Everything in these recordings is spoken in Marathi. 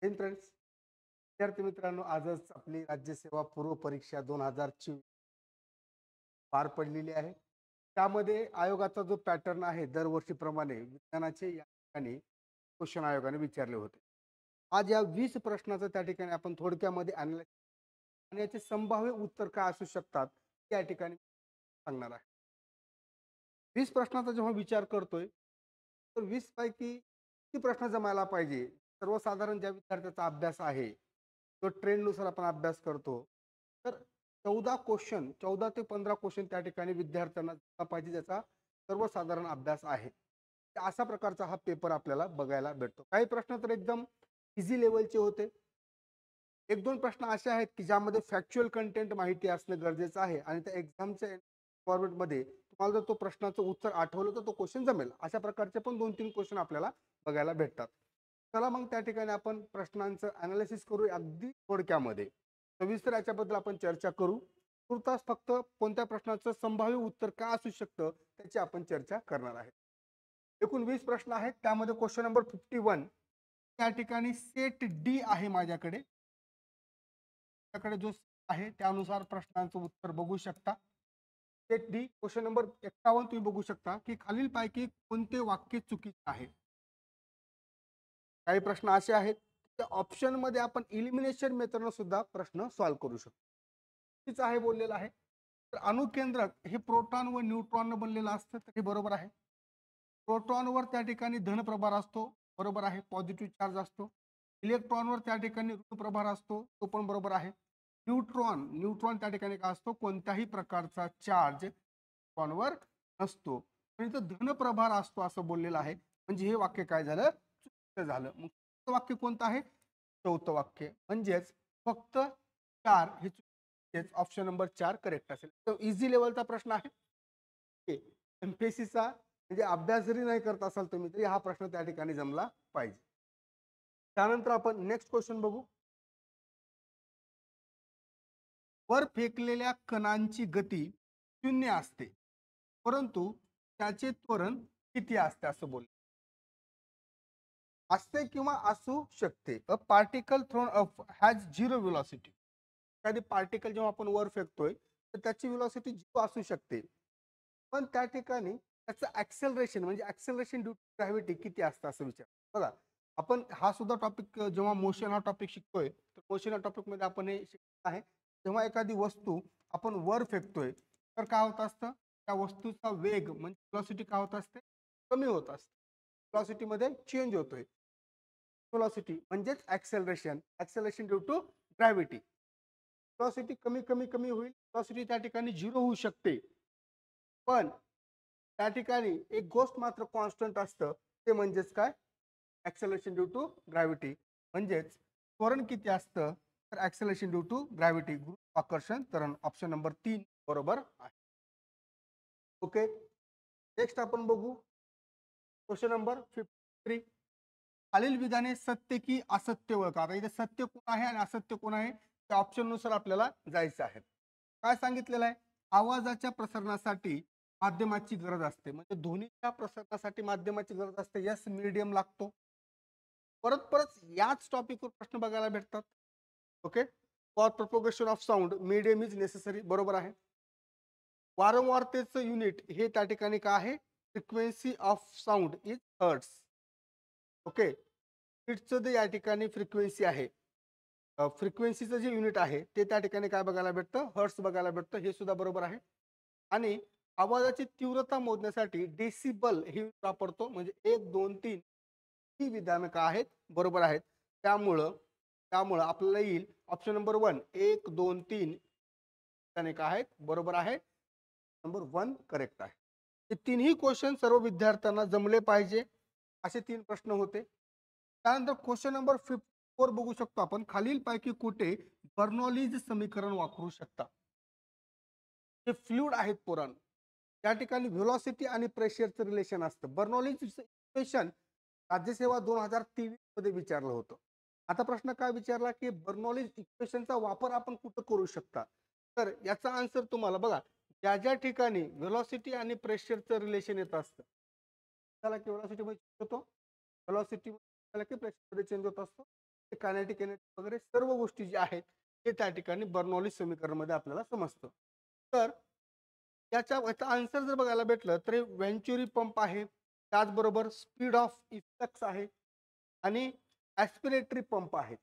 फ्रेंड्स, विद्यार्थी मित्रांनो, आजच आपली राज्यसेवा पूर्व परीक्षा 2024 पार पडलेली आहे. त्यामध्ये आयोगाचा जो पॅटर्न आहे दरवर्षीप्रमाणे विज्ञानाचे या ठिकाणी क्वेश्चन आयोगाने विचारले होते. आज या 20 प्रश्नाचं त्या ठिकाणी आपण थोडक्यामध्ये अॅनालाइज आणि याचे संभाव्य उत्तर काय असू शकतात त्या ठिकाणी सांगणार आहे. 20 प्रश्नाचा जेव्हा विचार करतोय तर 20 पैकी किती प्रश्न जमायला पाहिजे. सर्वसाधारण ज्या विद्यार्थ्याचा अभ्यास आहे तो ट्रेंडनुसार आपण अभ्यास करतो, तर 14 ते 15 क्वेश्चन त्या ठिकाणी विद्यार्थ्यांना जमला पाहिजे, ज्याचा सर्वसाधारण अभ्यास आहे. अशा प्रकारचा हा पेपर आपल्याला बघायला भेटतो. काही प्रश्न तर एकदम इझी लेवलचे होते. एक दोन प्रश्न असे आहेत की ज्यामध्ये फॅक्च्युअल कंटेंट माहिती असणं गरजेचं आहे आणि त्या एक्झामच्या फॉर्मेटमध्ये तुम्हाला जर तो प्रश्नाचं उत्तर आठवलं तर तो क्वेश्चन जमेल. अशा प्रकारचे पण 2-3 क्वेश्चन आपल्याला बघायला भेटतात. चला मग त्या ठिकाणी आपण प्रश्नांचं अनालिसिस करू अगदी थोडक्यामध्ये. सविस्तर याच्याबद्दल आपण चर्चा करू. तुर्तास फक्त कोणत्या प्रश्नाचं संभाव्य उत्तर काय असू शकतं त्याची आपण चर्चा करणार आहे. एकूण 20 प्रश्न आहेत. त्यामध्ये क्वेश्चन नंबर 51 त्या ठिकाणी सेट डी आहे माझ्याकडे. जो आहे त्यानुसार प्रश्नांचं उत्तर बघू शकता. सेट डी क्वेश्चन नंबर 51 तुम्ही बघू शकता की खालीलपैकी कोणते वाक्य चुकीचे आहे. काही प्रश्न असे आहेत त्या ऑप्शन मध्ये आपण इलिमिनेशन मेथडने सुद्धा प्रश्न सॉल्व्ह करू शकतो. चुकीचं आहे बोललेलं आहे. तर अणुकेंद्रक हे प्रोटॉन व न्यूट्रॉन बनलेलं असतं, तर हे बरोबर आहे. प्रोटॉनवर त्या ठिकाणी धन प्रभार असतो, बरोबर आहे, पॉझिटिव्ह चार्ज असतो. इलेक्ट्रॉनवर त्या ठिकाणी ऋण प्रभार असतो, तो पण बरोबर आहे. न्यूट्रॉन त्या ठिकाणी काय असतो, कोणत्याही प्रकारचा चार्ज न्यूट्रॉनवर नसतो. पण इथं धन प्रभार असतो असं बोललेलं आहे. म्हणजे हे वाक्य काय झालं, चुकीचं झालं. मग वाक्य कोणतं आहे, चौथं वाक्य. म्हणजेच फक्त 4 हे ऑप्शन नंबर 4 करेक्ट असेल. तो इझी लेवलचा प्रश्न आहे. एमपीएससीचा म्हणजे अभ्यास जरी नाही करत असाल तुम्ही तरी हा प्रश्न त्या ठिकाणी जमला पाहिजे. त्यानंतर आपण नेक्स्ट क्वेश्चन बघू. वर फेकलेल्या कणांची गती 0 असते, परंतु त्याचे त्वरण किती असते असं बोल असते किंवा असू शकते. A particle throne up has 0 velocity. एखादी पार्टिकल जेव्हा आपण वर फेकतोय तर त्याची व्हेलॉसिटी 0 असू शकते, पण त्या ठिकाणी त्याचं ऍक्सेलरेशन म्हणजे ऍक्सेलरेशन ड्यू टू ग्रॅव्हिटी किती असतं असं विचार. बघा, आपण हा सुद्धा टॉपिक जेव्हा मोशन हा टॉपिक शिकतोय तर मोशन या टॉपिक मध्ये आपण हे शिकत आहे. जेव्हा एखादी वस्तू आपण वर फेकतोय तर काय होत असतं, त्या वस्तूचा वेग म्हणजे व्हेलॉसिटी काय होत असते, कमी होत असते. व्हेलॉसिटी मध्ये चेंज होतोय. व्हेलॉसिटी म्हणजेच acceleration due to gravity. Velocity कमी कमी कमी होईल, व्हेलॉसिटी त्या ठिकाणी 0 होऊ शकते. पण त्या ठिकाणी एक गोष्ट मात्र कॉन्स्टंट असतं, ते म्हणजेच काय, ऍक्सेलरेशन ड्यू टू ग्रॅव्हिटी. म्हणजेच त्वरण किती असतं, तर ऍक्सेलरेशन ड्यू टू ग्रॅव्हिटी, आकर्षण त्वरण. ऑप्शन नंबर 3 बरोबर आहे. ओके, नेक्स्ट आपण बघू क्वेश्चन नंबर 53. खालील विधाने सत्य की असत्य ओळखा. आता इथे सत्य कोण आहे आणि असत्य कोण आहे त्या ऑप्शन नुसार आपल्याला जायचं आहे. काय सांगितलेलं आहे, आवाजाच्या प्रसारणासाठी माध्यमाची गरज असते, म्हणजे ध्वनीच्या प्रसारणासाठी माध्यमाची गरज असते. यस, मीडियम लागतो. परत परत याच टॉपिकवर प्रश्न बघायला भेटतात. Okay, for propagation of sound medium is necessary, बरोबर आहे. वारंवारतेचं युनिट हे त्या ठिकाणी काय आहे, frequency of sound is hertz. Okay, स्पीडचं जे या ठिकाणी फ्रिक्वेन्सी आहे, फ्रिक्वेन्सीचं जे युनिट आहे ते त्या ठिकाणी काय बघायला भेटतं, हर्ट्स बघायला भेटतं. हे सुद्धा बरोबर आहे. आणि आवाजाची तीव्रता मोजण्यासाठी डेसिबल हे वापरतो, म्हणजे 1 2 3 ही विधानं काय आहेत, बरोबर आहेत. त्यामुळं त्यामुळं आपल्याला येईल ऑप्शन नंबर 1 1 2 3 विधाने काय आहेत, बरोबर आहे. नंबर 1 करेक्ट आहे. हे तिन्ही क्वेश्चन सर्व विद्यार्थ्यांना जमले पाहिजे असे 3 प्रश्न होते. त्यानंतर क्वेश्चन नंबर 54 बघू शकतो आपण. खालीलपैकी कुठे बर्नौलीज समीकरण वापरू शकता. हे फ्लुइड आहेत पोरांनो, त्या ठिकाणी व्हेलॉसिटी आणि प्रेशरचं रिलेशन असतं. बर्नौलीज इक्वेशन राज्यसेवा 2023 मध्ये विचारलं होतं. आता प्रश्न काय विचारला की बर्नौलीज इक्वेशनचा वापर आपण कुठं करू शकता. तर याचा आन्सर तुम्हाला बघा, ज्या ज्या ठिकाणी व्हेलॉसिटी आणि प्रेशरचं रिलेशन येत असतं त्याला की व्हेलॉसिटी मध्ये होतो, व्हेलॉसिटी की प्रेशर मध्ये चेंज होत असतो. कायनेटिक एनर्जी वगैरे सर्व गोष्टी ज्या आहेत ते त्या ठिकाणी बर्नौली समीकरणामध्ये आपल्याला समजतं. तर याचा आन्सर जर बघायला भेटलं तर वेंचुरी पंप आहे, त्याचबरोबर स्पीड ऑफ इफ्लक्स आहे आणि ॲस्पिरेटरी पंप आहेत.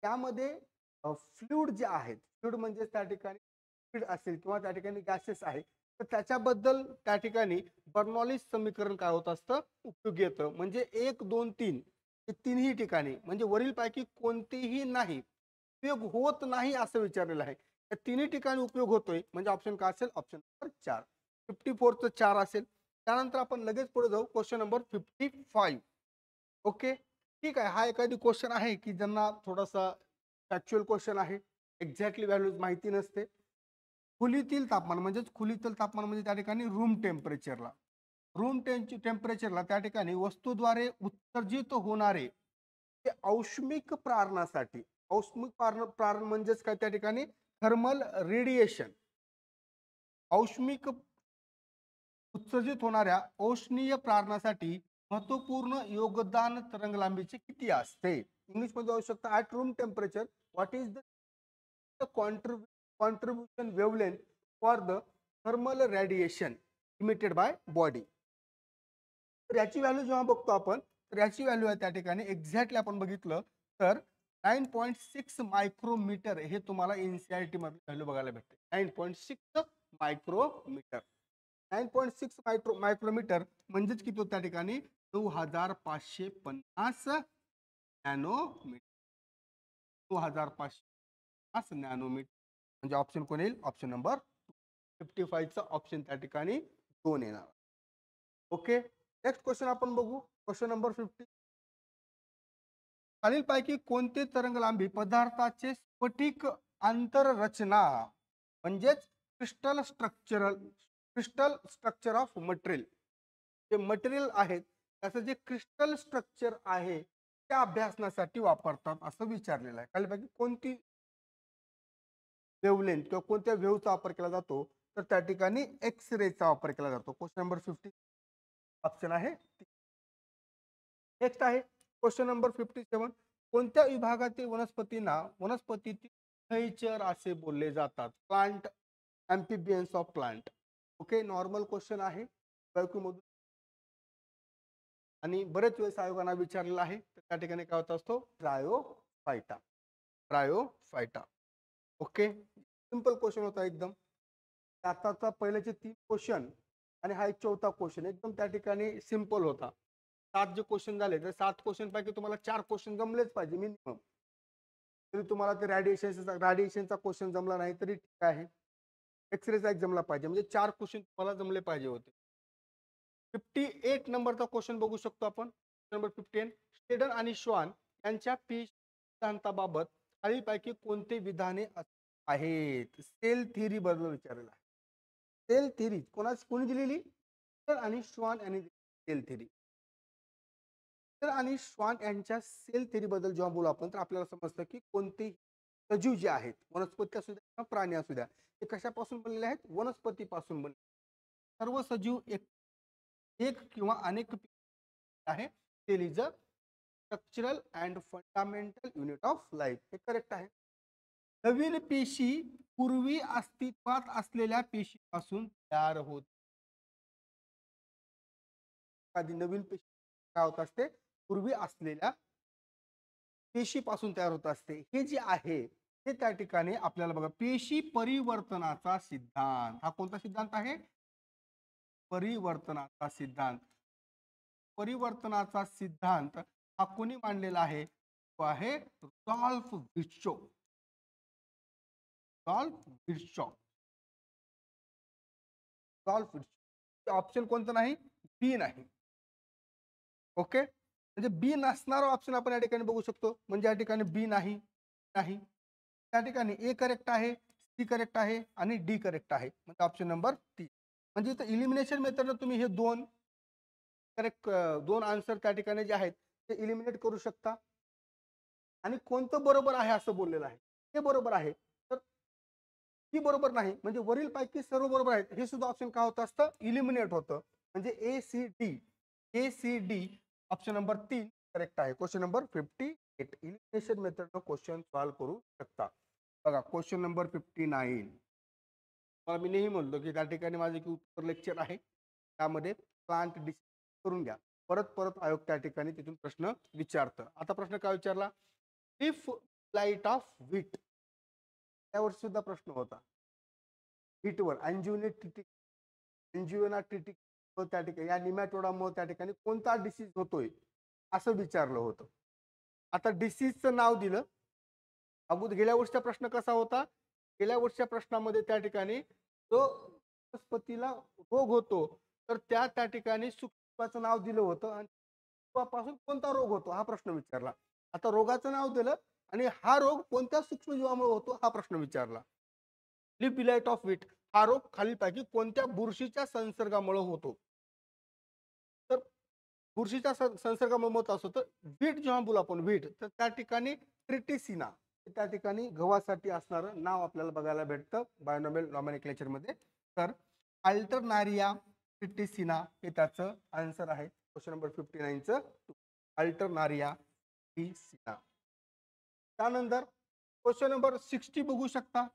त्यामध्ये फ्लुइड जे आहेत, फ्लुइड म्हणजे त्या ठिकाणी लिक्विड असेल किंवा त्या ठिकाणी गॅसेस आहे, तर त्याच्याबद्दल त्या ठिकाणी बर्नौली समीकरण काय होत असतं, उपयोगी येतं. म्हणजे 1, 2, 3 हे तिन्ही ठिकाणी म्हणजे वरीलपैकी कोणतेही नाही, उपयोग होत नाही असं विचारलेलं आहे. या तिन्ही ठिकाणी उपयोग होतोय म्हणजे ऑप्शन काय असेल, ऑप्शन नंबर 4. 54चं 4 असेल. त्यानंतर आपण लगेच पुढे जाऊ क्वेश्चन नंबर 55. ओके, ठीक आहे. हा एखादी क्वेश्चन आहे की ज्यांना थोडासा फॅक्च्युअल क्वेश्चन आहे, एक्झॅक्टली व्हॅल्यूज माहिती नसते. खोलीतील तापमान खोलीतील तापमान म्हणजे त्या ठिकाणी रूम टेम्परेचरला, टेम्परेचरला त्या ठिकाणी वस्तूद्वारे उत्सर्जित होणारे ते औष्मिक प्रारणासाठी, औष्मिक प्रारण म्हणजेच काय, त्या ठिकाणी थर्मल रेडिएशन, औष्मिक उत्सर्जित होणाऱ्या औष्णीय प्रारणासाठी महत्वपूर्ण योगदान तरंगलांबीचे किती असते. इंग्लिशमध्ये जाऊ शकता, at room temperature what is the contribution wavelength for the thermal radiation emitted by body. तर याची व्हॅल्यू जेव्हा बघतो आपण, तर याची व्हॅल्यू आहे त्या ठिकाणी एक्झॅक्टली आपण बघितलं तर 9.6 मायक्रोमीटर हे तुम्हाला एनसीईआरटी मध्ये व्हॅल्यू बघायला भेटते. 9.6 मायक्रोमीटर. 9.6 मायक्रोमीटर म्हणजेच किती त्या ठिकाणी 9550 नॅनोमीटर. 9550 नॅनोमीटर म्हणजे ऑप्शन कोण येईल, ऑप्शन नंबर 55चा ऑप्शन त्या ठिकाणी 2 येणार. ओके, नेक्स्ट क्वेश्चन आपण बघू. Question number 50. खालीलपैकी कोणते तरंगलांबी पदार्थाचे स्फटिक आंतररचना म्हणजेच क्रिस्टल स्ट्रक्चर ऑफ मटेरियल, जे मटेरियल आहेत त्याचं जे क्रिस्टल स्ट्रक्चर आहे त्या अभ्यासनासाठी वापरतात असं विचारलेलं आहे. खालीलपैकी कोणती वेवलेंथ किंवा कोणत्या वेव्हचा वापर केला जातो, तर त्या ठिकाणी एक्स रेचा वापर केला जातो. क्वेश्चन नंबर 50 ऑप्शन आहे. नेक्स्ट आहे क्वेश्चन नंबर 57. कोणत्या विभागातील वनस्पतींना वनस्पतीतील उभयचर असे बोलले जातात. Plant, amphibians of plant. Okay, normal question आहे आणि बरेच वेळेस आयोगाने विचारलेला आहे. तर त्या ठिकाणी काय होत असतो, Bryophyta. Bryophyta. Okay, simple question होता एकदम. आताचा पहिल्याचे 3 क्वेश्चन आणि हा एक चौथा क्वेश्चन एकदम त्या ठिकाणी सिंपल होता. 7 जे क्वेश्चन झाले तर 7 क्वेश्चन पैकी तुम्हाला 4 क्वेश्चन जमलेच पाहिजे मिनिमम. तरी तुम्हाला ते रेडिएशनचा क्वेश्चन जमला नाही तरी ठीक आहे, एक्सरेचा एक जमला पाहिजे, म्हणजे 4 क्वेश्चन तुम्हाला जमले पाहिजे होते. 58 नंबरचा क्वेश्चन बघू शकतो आपण. नंबर 58. स्टेडन आणि श्वान यांच्या पी सिद्धांताबाबत खालीलपैकी कोणते विधाने आहेत. सेल थिअरी बद्दल विचारलेला आहे. सेल थिअरी कोणी दिलेली, आणि श्वान यांनी सेल थिअरी. आणि श्वान यांच्या सेल थिअरी बद्दल जेव्हा बोलू आपण तर आपल्याला समजतं की कोणते सजीव जे आहेत, वनस्पती असू द्या किंवा प्राणी असू द्या, ते कशापासून बनलेले आहेत, वनस्पतीपासून बनले. सर्व सजीव एक किंवा अनेक आहे. Cell is a structural and fundamental unit of life. हे करेक्ट आहे. नवीन पेशी पूर्वी अस्तित्वात असलेल्या पेशीपासून तयार होत. आधी नवीन पेशी काय होत असते, पूर्वी असलेल्या पेशीपासून तयार होत असते. हे जे आहे ते त्या ठिकाणी आपल्याला बघा, पेशी परिवर्तनाचा सिद्धांत. हा कोणता सिद्धांत आहे, परिवर्तनाचा सिद्धांत. परिवर्तनाचा सिद्धांत हा कोणी मांडलेला आहे, तो आहे रुडॉल्फ विर्चो. ऑप्शन कोणतं नाही, बी नाही. ओके, म्हणजे बी नसणारा ऑप्शन आपण या ठिकाणी बघू शकतो. म्हणजे या ठिकाणी बी नाही, नाही. त्या ठिकाणी ए करेक्ट आहे, सी करेक्ट आहे आणि डी करेक्ट आहे. म्हणजे ऑप्शन नंबर 3. म्हणजे इथं इलिमिनेशन मेथडनं तुम्ही हे दोन करेक्ट, दोन आन्सर त्या ठिकाणी जे आहेत ते इलिमिनेट करू शकता. आणि कोणतं बरोबर आहे असं बोललेलं आहे, ते बरोबर आहे. तर ती बरोबर नाही म्हणजे वरील पैकी सर्व बरोबर आहेत हे सुद्धा ऑप्शन काय होतं असतं, इलिमिनेट होतं. म्हणजे A C D option number 3 correct आहे. Question number 58. इलिमिनेशन मेथडनं क्वेश्चन सॉल्व्ह करू शकता. बघा क्वेश्चन नंबर 59. मला मी नेहमी म्हणतो की त्या ठिकाणी माझे एक उत्तर लेक्चर आहे, त्यामध्ये प्लांट डिसीज करून घ्या. परत परत आयोग त्या ठिकाणी तिथून प्रश्न विचारतं. आता प्रश्न काय विचारला, इफ लाईट ऑफ व्हीट, त्यावर सुद्धा प्रश्न होता व्हीटवर एंजियोना टिटिक त्या ठिकाणी या निमॅटोडामुळे त्या ठिकाणी कोणता डिसीज होतोय असं विचारलं होतं. आता डिसीजचं नाव दिलं. अगोदर गेल्या वर्षीचा प्रश्न कसा होता, गेल्या वर्षीच्या प्रश्नामध्ये त्या ठिकाणी जो वनस्पतीला रोग होतो तर त्या ठिकाणी सूक्ष्मजीवाचं नाव दिलं होतं आणि पासून कोणता रोग होतो हा प्रश्न विचारला. आता रोगाचं नाव दिलं आणि हा रोग कोणत्या सूक्ष्मजीवामुळे होतो हा प्रश्न विचारला. लीफ ब्लाइट ऑफ व्हीट हा रोग खालीलपैकी कोणत्या बुरशीच्या संसर्गामुळे होतो. तर बुरशीच्या संसर्गामुळे होत असतो तर व्हीट जेव्हा बोलू आपण व्हीट तर त्या ठिकाणी ट्रिटिसिना त्या ठिकाणी गव्हासाठी असणारं नाव आपल्याला बघायला भेटतं बायोनॉमियल नॉमेनक्लेचर मध्ये. तर अल्टरनारिया ट्रिटिसिना हे त्याचं आन्सर आहे क्वेश्चन नंबर 59चं अल्टरनारिया ट्रिटिसिना. त्यानंतर क्वेश्चन नंबर 60 बघू शकता.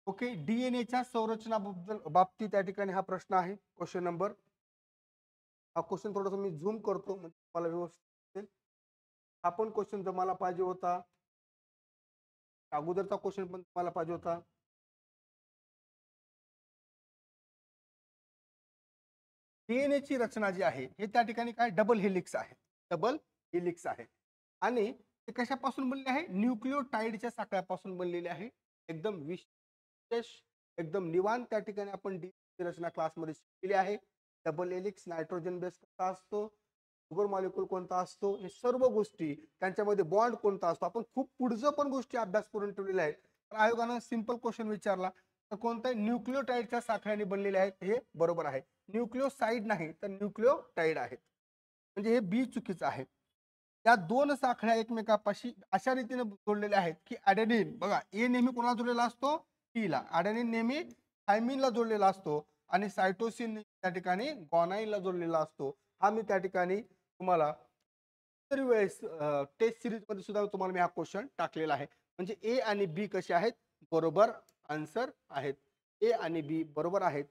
ओके, डीएनएच्या संरचनाबद्दल बाबतीत त्या ठिकाणी हा प्रश्न आहे. क्वेश्चन नंबर, हा क्वेश्चन थोडासा मी झूम करतो म्हणजे तुम्हाला व्यवस्थित. हा पण क्वेश्चन तुम्हाला पाहिजे होता, अगोदरचा क्वेश्चन पण तुम्हाला पाहिजे होता. डीएनए ची रचना जी आहे हे त्या ठिकाणी काय डबल हेलिक्स आहे, डबल हेलिक्स आहे आणि ते कशापासून बनलेले आहे, न्यूक्लियोटाइडच्या साखळ्यापासून बनलेले आहे. एकदम विशेष एकदम निवांत त्या ठिकाणी आपण डीएनए रचना क्लासमध्ये शिकलेली आहे. डबल हेलिक्स, नायट्रोजन बेस कसा असतो, शुगर मॉलिक्यूल कोणता असतो, हे सर्व गोष्टी त्यांच्यामध्ये बॉन्ड कोणता असतो आपण खूप पुढचं पण गोष्टी अभ्यास करून ठेवलेल्या आहेत. तर आयोगानं सिंपल क्वेश्चन विचारला तर कोणत्या न्यूक्लियोटाइडच्या साखळ्याने बनलेले आहेत, हे बरोबर आहे. न्यूक्लियोसाइड नाही तर न्यूक्लियोटाइड आहेत, म्हणजे हे बी चुकीचं आहे. या दोन साखळ्या एकमेकापाशी अशा रीतीने जोडलेल्या आहेत की ॲडेनिन, बघा ए नेहमी कोणाला जोडलेला असतो, टी ला, ॲडेनिन नेहमी थायमिनला जोडलेला असतो आणि सायटोसिन त्या ठिकाणी गॉनाईनला जोडलेला असतो. हा मी त्या ठिकाणी तुम्हाला तरी वेळेस टेस्ट सिरीज मध्ये सुद्धा तुम्हाला मी हा क्वेश्चन टाकलेला आहे. म्हणजे ए आणि बी कसे आहेत, बरोबर आन्सर आहेत. ए आणि बी बरोबर आहेत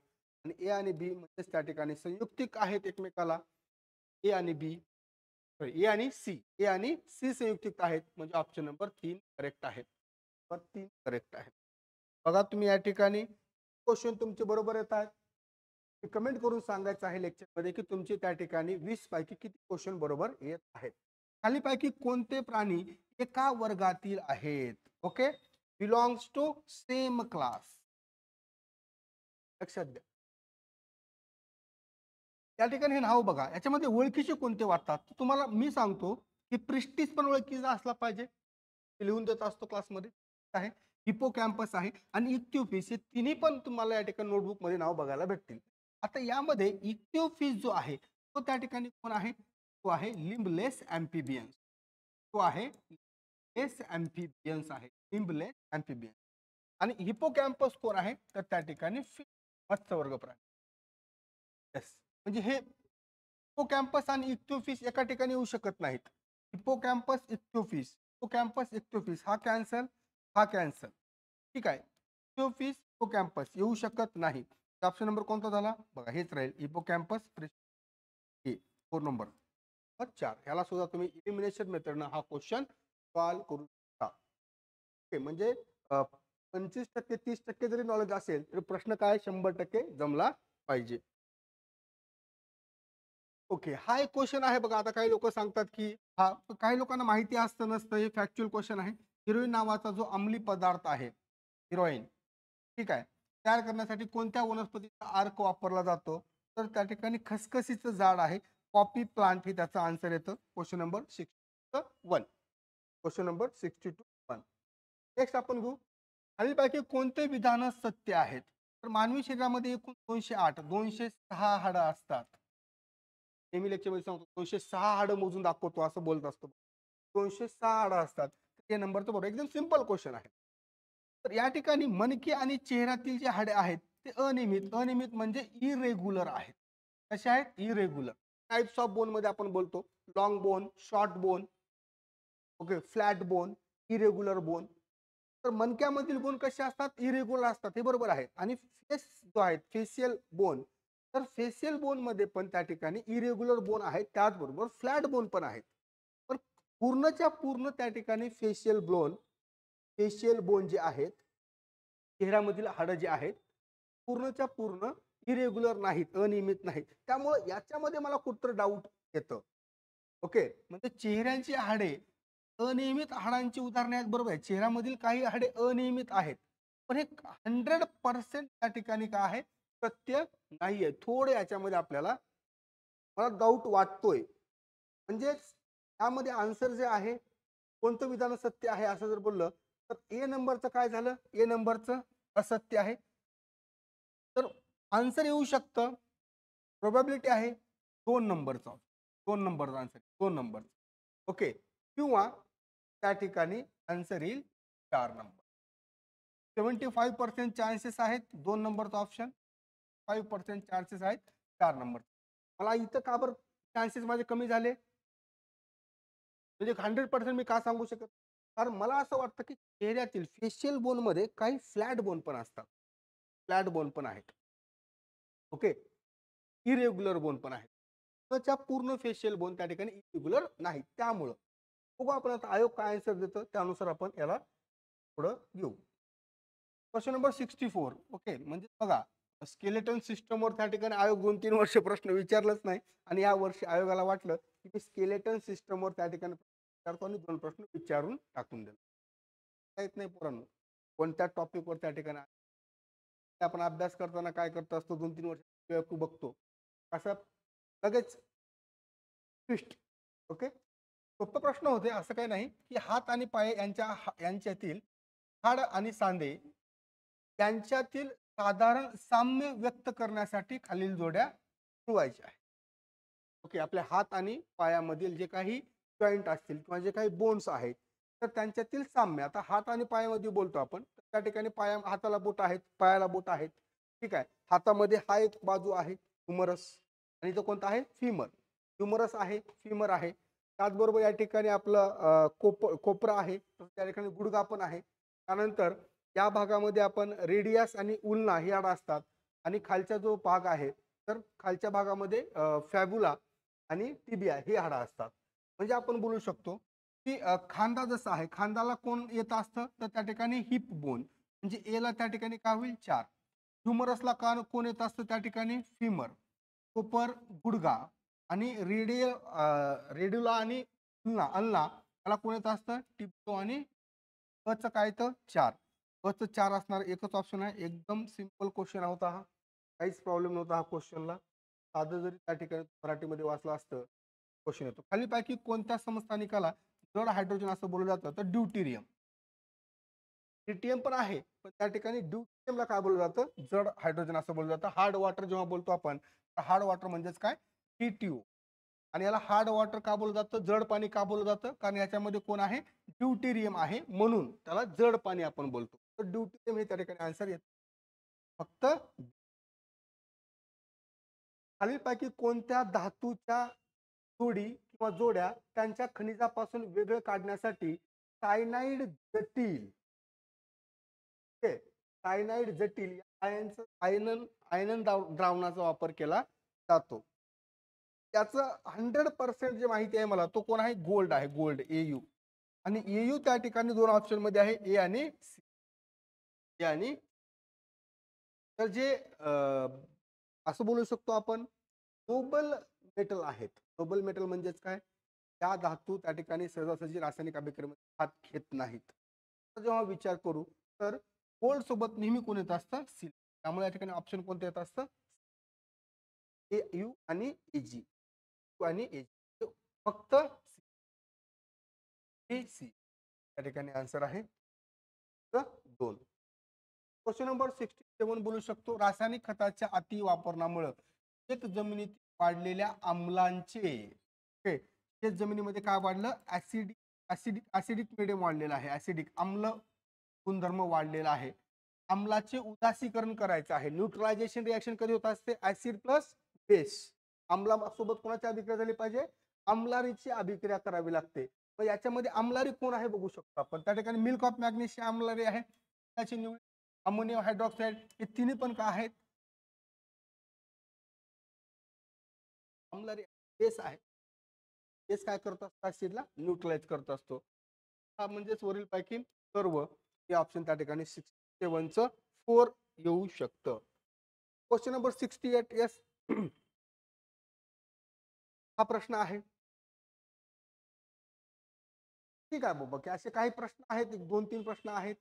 आणि ए आणि बी म्हणजे त्या ठिकाणी संयुक्तिक आहेत एकमेकाला. ए आणि बी, ए आणि सी, ए आणि सी संयुक्तिक आहेत म्हणजे ऑप्शन नंबर 3 करेक्ट आहे. 3 करेक्ट आहे. बघा तुम्ही या ठिकाणी क्वेश्चन तुमचे बरोबर येत आहेत. कमेंट करून सांगायचं आहे लेक्चर मध्ये की तुमचे त्या ठिकाणी 20 पैकी किती क्वेश्चन बरोबर येत आहेत. खालीपैकी कोणते प्राणी एका वर्गातील आहेत. Okay, belongs to same class, लक्षात द्या. त्या ठिकाणी हे नाव बघा, याच्यामध्ये ओळखीचे कोणते वाटतात तुम्हाला मी सांगतो की प्रिस्टिस पण ओळखीचा असला पाहिजे, लिहून देत असतो क्लासमध्ये आहे. हिपोकॅम्पस आहे आणि इक्थिओफिस, हे तिन्ही पण तुम्हाला या ठिकाणी नोटबुक मध्ये नाव बघायला भेटतील. आता यामध्ये इक्थिओफिस जो आहे तो त्या ठिकाणी कोण आहे, तो आहे लिम्बलेस अँफिबियन्स. तो आहे लेस अँफिबियन्स आहे, लिम्बलेस अँफिबियन्स. आणि हिपोकॅम्पस कोण आहे तर त्या ठिकाणी मत्स्यवर्ग प्राणी. येस, म्हणजे हे हिपोकॅम्पस आणि इक्थिओफिस एका ठिकाणी येऊ शकत नाहीत. हिपोकॅम्पस इक्थिओफिस, हिपोकॅम्पस इक्थिओफिस हा कॅन्सल, हा कॅन्सल, ठीक आहे. इक्थिओफिस हिपोकॅम्पस येऊ शकत नाही. ऑप्शन नंबर कोणता झाला बघा, हेच राहील हिपोकॅम्पस. 4 नंबर 4, ह्याला सुद्धा तुम्ही इलिमिनेशन मेथडनं हा क्वेश्चन सॉल्व्ह करू शकता. ओके, म्हणजे 25% 30% जरी नॉलेज असेल तरी प्रश्न काय 100% जमला पाहिजे. ओके, हा एक क्वेश्चन आहे बघा. आता काही लोक सांगतात की हा, काही लोकांना माहिती असतं नसतं, हे फॅक्च्युअल क्वेश्चन आहे. हिरोईन नावाचा जो अंमली पदार्थ आहे, हिरोईन, ठीक आहे, तयार करण्यासाठी कोणत्या वनस्पतीचा अर्क वापरला जातो तर त्या ठिकाणी खसखसीचं झाड आहे, कॉफी प्लांट हे त्याचं आन्सर येतं. Question number 61, question number 62. Next आपण घेऊ, खालीलपैकी कोणते विधान सत्य आहेत. तर मानवी शरीरामध्ये एकूण 206 हाडं असतात. नेहमी लेक्चरमध्ये सांगतो 206 हाडं मोजून दाखवतो असं बोलत असतो. 206 हाडं असतात. हे नंबर तर बरोबर, एकदम सिंपल क्वेश्चन आहे. तर या ठिकाणी मणके आणि चेहऱ्यातील जे हाडे आहेत ते अनियमित, अनियमित म्हणजे इरेग्युलर आहेत. कसे आहेत, इरेग्युलर. टाइप्स ऑफ बोन मध्ये आपण बोलतो long bone, short bone, okay, flat bone, irregular bone. तर मणक्यामधील बोन कसे असतात? इरेग्युलर असतात, हे बरोबर आहे. आणि फेस जो आहे फेशियल बोन, तर फेशियल बोन मध्ये पण त्या ठिकाणी इरेग्युलर बोन आहेत, त्याचबरोबर फ्लॅट बोन पण आहेत. पण पूर्णच्या पूर्ण त्या ठिकाणी फेशियल बोन जे आहेत, चेहऱ्यामधील हाडं जे आहेत, पूर्णच्या पूर्ण इरेग्युलर नाहीत, अनियमित नाहीत. त्यामुळे याच्यामध्ये मला कुठतर डाऊट येतं. ओके, म्हणजे चेहऱ्याची हाडे अनियमित हाडांची उदाहरणे आहेत, बरोबर आहे. चेहऱ्यामधील काही हाडे अनियमित आहेत, पण हे 100% त्या ठिकाणी काय आहे? सत्य नाहीये. थोडे याच्यामध्ये आपल्याला मला डाऊट वाटतोय. म्हणजेच त्यामध्ये आन्सर जे आहे, कोणतं विधान सत्य आहे असं जर बोललं, तर ए नंबरचं काय झालं? ए नंबरचं असत्य आहे. तर आन्सर येऊ शकतं, प्रोबॅबिलिटी आहे 2 नंबरचा. 2 नंबरचा आन्सर, 2 नंबर. ओके, किंवा त्या ठिकाणी आन्सर येईल 4 नंबर. 75% चान्सेस आहेत 2 नंबरचा ऑप्शन, 5% चान्सेस आहेत 4 नंबर. मला इथं का बरं चान्सेस माझे कमी झाले? म्हणजे 100% मी का सांगू शकत? कारण मला असं वाटतं की चेहऱ्यातील फेशियल बोन मध्ये काही फ्लॅट बोन पण असतात, फ्लॅट बोन पण आहेत. ओके, इरेग्युलर बोन पण आहेत. त्याच्या पूर्ण फेशियल बोन त्या ठिकाणी इरेग्युलर नाही. त्यामुळं बघू आपण आता आयोग काय आन्सर देतं, त्यानुसार आपण याला पुढं घेऊ. Question number 64. ओके, म्हणजे बघा, स्केलेटन सिस्टमवर त्या ठिकाणी आयोग 2-3 वर्ष प्रश्न विचारलंच नाही, आणि या वर्षी आयोगाला वाटलं की मी स्केलेटन सिस्टमवर त्या ठिकाणी विचारतो आणि 2 प्रश्न विचारून टाकून दिले. काहीच नाही पोरांनो, कोणत्या टॉपिकवर त्या ठिकाणी आपण अभ्यास करताना काय करत असतो, 2-3 वर्ष बघतो असं लगेच ट्विस्ट. ओके, सोपे प्रश्न होते, असं काही नाही. की हात आणि पाय यांच्यातील हाड आणि सांधे यांच्यातील साधारण साम्य व्यक्त करण्यासाठी खालील जोड्या जुळवायच्या आहे. ओके, आपल्या हात आणि पायामधील जे काही जॉईंट असतील किंवा जे काही बोन्स आहेत, तर त्यांच्यातील साम्य. आता हात आणि पायामध्ये बोलतो आपण, तर त्या ठिकाणी हाताला बोट आहेत, पायाला बोट आहेत. ठीक आहे, हातामध्ये हा एक बाजू आहे ह्युमरस, आणि तो कोणता आहे? फिमर. ह्युमरस आहे, फिमर आहे. त्याचबरोबर या ठिकाणी आपलं कोपरा आहे, त्या ठिकाणी गुडघा पण आहे. त्यानंतर या भागामध्ये आपण रेडियस आणि उल्ना ही हाड असतात, आणि खालचा जो भाग आहे, तर खालच्या भागामध्ये फॅब्युला आणि टिबिया ही हाडं असतात. म्हणजे आपण बोलू शकतो की खांदा जसा आहे, खांद्याला कोण येत असतं, तर त्या ठिकाणी हिप बोन, म्हणजे एला त्या ठिकाणी काय होईल? 4. ह्युमरसला कोण येत असतं, त्या ठिकाणी फिमर, कोपर गुडघा, आणि रेड्युला आणि अल्ना त्याला कोण येत असतं? टिप्टो, आणि च काय तर 4. च 4 असणार, एकच ऑप्शन आहे. एकदम सिंपल क्वेश्चन होता हा, काहीच प्रॉब्लेम नव्हता हा क्वेश्चनला. साधं जरी त्या ठिकाणी मराठीमध्ये वाचलं असतं, क्वेश्चन येतो. खालीलपैकी कोणत्या समस्थानिकाला जड हायड्रोजन असं बोललं जातं? तर ड्यूटेरियम. ट्रिटियम पण आहे, पण त्या ठिकाणी ड्यूटेरियमला काय बोललं जातं? जड हायड्रोजन असं बोललं जातं. हार्ड वॉटर जेव्हा बोलतो आपण, हार्ड वॉटर म्हणजेच काय? टी आणि याला हार्ड वॉटर का बोललं जातं? जड पाणी का बोललं जातं? कारण याच्यामध्ये कोण आहे? ड्यूटेरियम आहे, म्हणून त्याला जड पाणी आपण बोलतो. तर ड्यूटेरियम हे त्या ठिकाणी आन्सर येतं. फक्त खालीलपैकी कोणत्या धातूच्या जोडी किंवा जोड्या त्यांच्या खनिजापासून वेगळं काढण्यासाठी सायनाइड जटिल सायनाइड जटिल आयनन द्रावणाचा वापर केला जातो? त्याचं 100% जे माहिती आहे मला, तो कोण आहे? गोल्ड आहे, गोल्ड, एयू. आणि एयू त्या ठिकाणी 2 ऑप्शन मध्ये आहे, ए आणि सी. ए आणि तर जे असं बोलू शकतो आपण, नोबल मेटल आहेत. नोबल मेटल म्हणजेच काय? त्या धातू त्या ठिकाणी सहजासहजी रासायनिक अभिक्रियेमध्ये हात घेत नाहीत. तर जेव्हा विचार करू, तर गोल्ड सोबत नेहमी कोण येत असतं? सिल्वर. त्यामुळे या ठिकाणी ऑप्शन कोणतं येत असतं? ए यू आणि एजी. यू आणि एजी, फक्त सी. त्या ठिकाणी आन्सर आहे 2. क्वेश्चन नंबर 67 बोलू शकतो, रासायनिक खताच्या अति वापरण्यामुळे शेत जमिनीत वाढलेल्या आम्लांचे, शेत जमिनीमध्ये काय वाढलं? ऍसिडिक मिडियम वाढलेला आहे, ऍसिडिक आम्ल गुणधर्म वाढलेला आहे. आम्लाचे उदासीकरण करायचं आहे. न्यूट्रलायझेशन रिएक्शन कधी होत असते? Acid plus base. आम्लासोबत कोणाची अभिक्रिया झाली पाहिजे? आम्लारीची अभिक्रिया करावी लागते. मग याच्यामध्ये आम्लारी कोण आहे बघू शकतो आपण. त्या ठिकाणी मिल्क ऑफ मॅग्नेशियम आम्लारी आहे. त्याची निवड अमोनियम हायड्रॉक्साईड हे तिन्ही पण का आहेत आम्लारी. बेस आहे. बेस काय करतो असतो ऍसिडला न्यूट्रलाइज करत असतो. हा म्हणजेच वरील पैकी सर्व हे ऑप्शन त्या ठिकाणी 67चं 4 येऊ शकतं. Question number 68 yes. हा प्रश्न आहे. ठीक आहे बाबा की असे काही प्रश्न आहेत, एक 2-3 प्रश्न आहेत.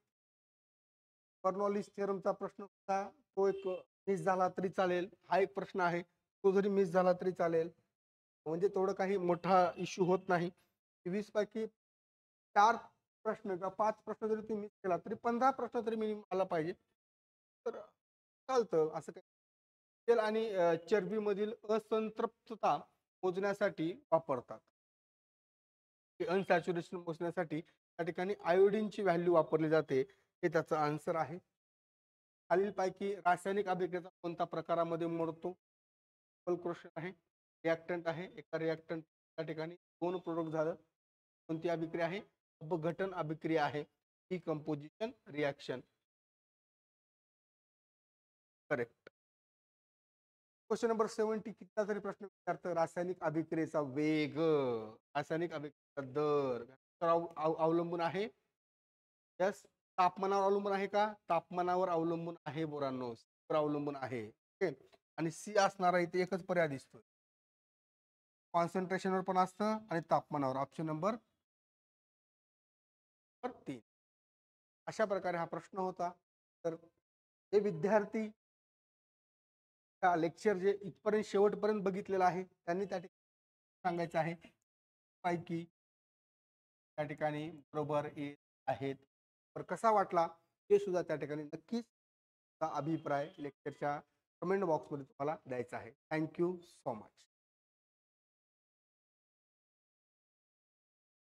बर्नौलीज थेरमचा प्रश्न होता, तो एक मिस झाला तरी चालेल. हा एक प्रश्न आहे, तो जरी मिस झाला तरी चालेल. म्हणजे तेवढं काही मोठा इश्यू होत नाही. 20 पैकी 4 प्रश्न किंवा 5 प्रश्न जरी तुम्ही मिस केला तरी 15 प्रश्न तरी मिनिमम आला पाहिजे. तर चालतं असं काही. तेल आणि चरबीमधील असंतृप्तता मोजण्यासाठी वापरतात. अनसॅच्युरेशन मोजण्यासाठी त्या ठिकाणी आयोडीनची व्हॅल्यू वापरली जाते. हे त्याचं आन्सर आहे. खालीलपैकी रासायनिक अभिक्रियेचा कोणत्या प्रकारामध्ये मोडतो? क्वेश्चन आहे. रिॲक्टंट आहे. एका रिॲक्टंट त्या ठिकाणी 2 प्रोडक्ट झालं. कोणती अभिक्रिया आहे? अपघटन अभिक्रिया आहे. Decomposition reaction. Correct. Question number 70 कितीचा तरी प्रश्न विचारतं रासायनिक अभिक्रियेचा वेग, रासायनिक अभिक्रियेचा दर अवलंबून आहे. यस. तापमानावर अवलंबून आहे का? तापमानावर अवलंबून आहे पोरांनो. अवलंबून आहे. ओके. आणि सी असणारा इथे एकच पर्याय दिसतोय. कॉन्सन्ट्रेशनवर पण असतं आणि तापमानावर. Option number 3. अशा प्रकारे हा प्रश्न होता. तर हे विद्यार्थी लेक्चर जे इथपर्यंत शेवटपर्यंत बघितलेलं आहे त्यांनी त्या ठिकाणी सांगायचं आहे पैकी त्या ठिकाणी बरोबर येत आहेत. तर कसा वाटला हे सुद्धा त्या ठिकाणी नक्कीच अभिप्राय लेक्चरच्या कमेंट बॉक्समध्ये तुम्हाला द्यायचा आहे. Thank you so much.